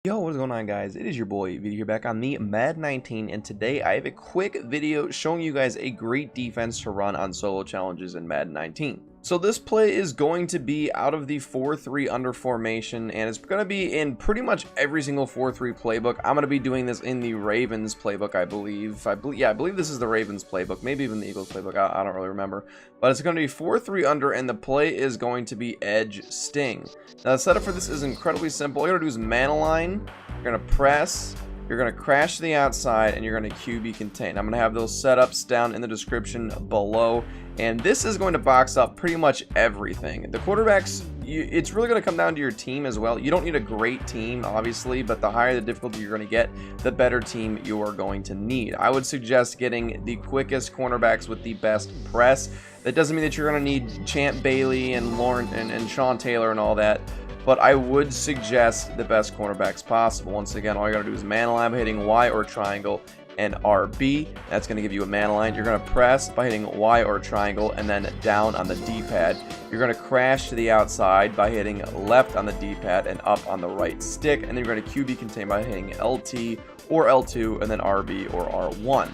Yo, what is going on, guys? It is your boy Vito here, back on the Madden 19, and today I have a quick video showing you guys a great defense to run on solo challenges in Madden 19. So this play is going to be out of the 4-3 under formation, and it's going to be in pretty much every single 4-3 playbook. I'm going to be doing this in the Ravens playbook, I believe. I believe this is the Ravens playbook, maybe even the Eagles playbook. I don't really remember. But it's going to be 4-3 under, and the play is going to be edge sting. Now the setup for this is incredibly simple. All you got to do is man align. You're going to press. You're going to crash to the outside, and you're going to QB contain. I'm going to have those setups down in the description below. And this is going to box up pretty much everything. The quarterbacks, it's really going to come down to your team as well. You don't need a great team, obviously, but the higher the difficulty you're going to get, the better team you are going to need. I would suggest getting the quickest cornerbacks with the best press. That doesn't mean that you're going to need Champ Bailey and Lauren and Sean Taylor and all that. But I would suggest the best cornerbacks possible. Once again, all you gotta do is man align by hitting Y or triangle and RB. That's gonna give you a man align. You're gonna press by hitting Y or triangle and then down on the D-pad. You're gonna crash to the outside by hitting left on the D-pad and up on the right stick. And then you're gonna QB contain by hitting LT or L2 and then RB or R1.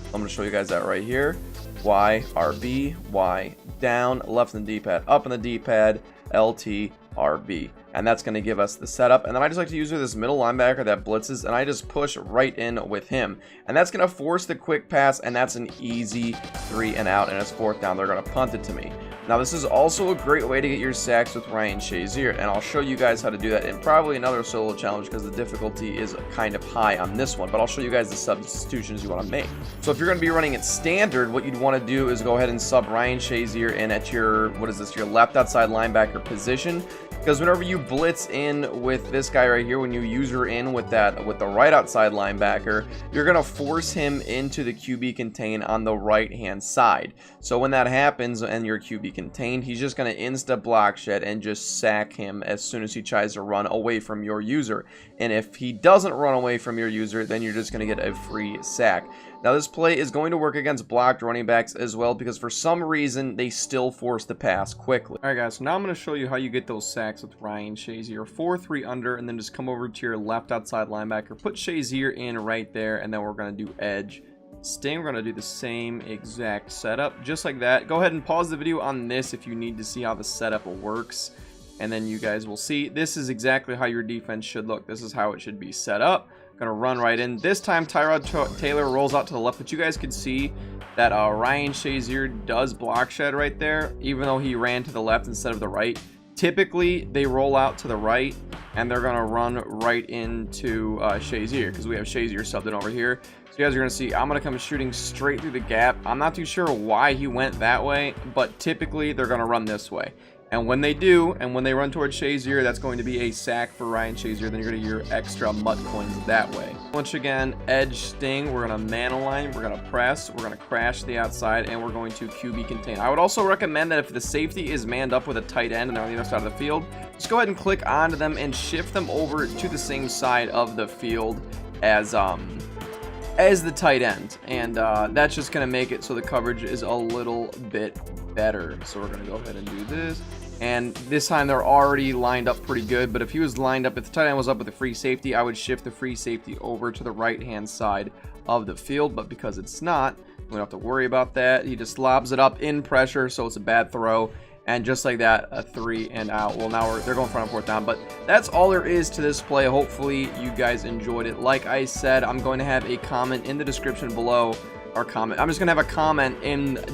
I'm gonna show you guys that right here. Y, RB, Y, down, left on the D-pad, up on the D-pad, LT, RB, and that's going to give us the setup. And then I just like to use this middle linebacker that blitzes, and I just push right in with him, and that's going to force the quick pass, and that's an easy 3 and out, and it's 4th down. They're going to punt it to me. Now this is also a great way to get your sacks with Ryan Shazier, and I'll show you guys how to do that in probably another solo challenge because the difficulty is kind of high on this one, but I'll show you guys the substitutions you want to make. So if you're going to be running it standard, what you'd want to do is go ahead and sub Ryan Shazier in at your, your left outside linebacker position. Because whenever you blitz in with this guy right here, when you user in with the right outside linebacker, you're going to force him into the QB contain on the right hand side. So when that happens and you're QB contained, he's just going to insta block shed and just sack him as soon as he tries to run away from your user. And if he doesn't run away from your user, then you're just going to get a free sack. Now this play is going to work against blocked running backs as well, because for some reason they still force the pass quickly. Alright guys, so now I'm going to show you how you get those sacks with Ryan Shazier. 4-3 under, and then just come over to your left outside linebacker, put Shazier in right there, and then we're going to do edge sting. We're going to do the same exact setup, just like that. Go ahead and pause the video on this if you need to see how the setup works, and then you guys will see this is exactly how your defense should look. This is how it should be set up. Gonna run right in. This time Tyrod Taylor rolls out to the left, but you guys can see that Ryan Shazier does block shed right there, even though he ran to the left instead of the right. Typically they roll out to the right and they're gonna run right into Shazier, because we have Shazier subbed in over here. So you guys are gonna see I'm gonna come shooting straight through the gap. I'm not too sure why he went that way, but typically they're gonna run this way. And when they do, and when they run towards Shazier, that's going to be a sack for Ryan Shazier. Then you're going to get your extra MUT coins that way. Once again, edge sting. We're going to man align. We're going to press. We're going to crash the outside, and we're going to QB contain. I would also recommend that if the safety is manned up with a tight end and they're on the other side of the field, just go ahead and click onto them and shift them over to the same side of the field as the tight end, and that's just going to make it so the coverage is a little bit better. So we're going to go ahead and do this, and this time they're already lined up pretty good. But if he was lined up, if the tight end was up with a free safety, I would shift the free safety over to the right hand side of the field, but because it's not, we don't have to worry about that. He just lobs it up in pressure, so it's a bad throw. And just like that, a 3 and out. Well, now they're going for a 4th down, but that's all there is to this play. Hopefully you guys enjoyed it. Like I said, I'm going to have a comment in the description below, or comment. I'm just gonna have a comment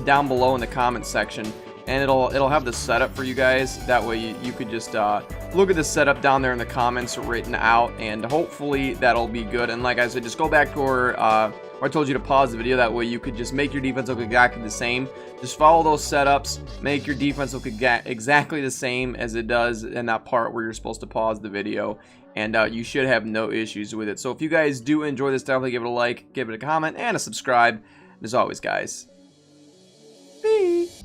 down below in the comment section, and it'll have the setup for you guys. That way you could just look at the setup down there in the comments written out, and hopefully that'll be good. And like I said, just go back to where I told you to pause the video. That way you could just make your defense look exactly the same. Just follow those setups, make your defense look exactly the same as it does in that part where you're supposed to pause the video, and you should have no issues with it. So if you guys do enjoy this, definitely give it a like, give it a comment, and a subscribe. And as always, guys, peace.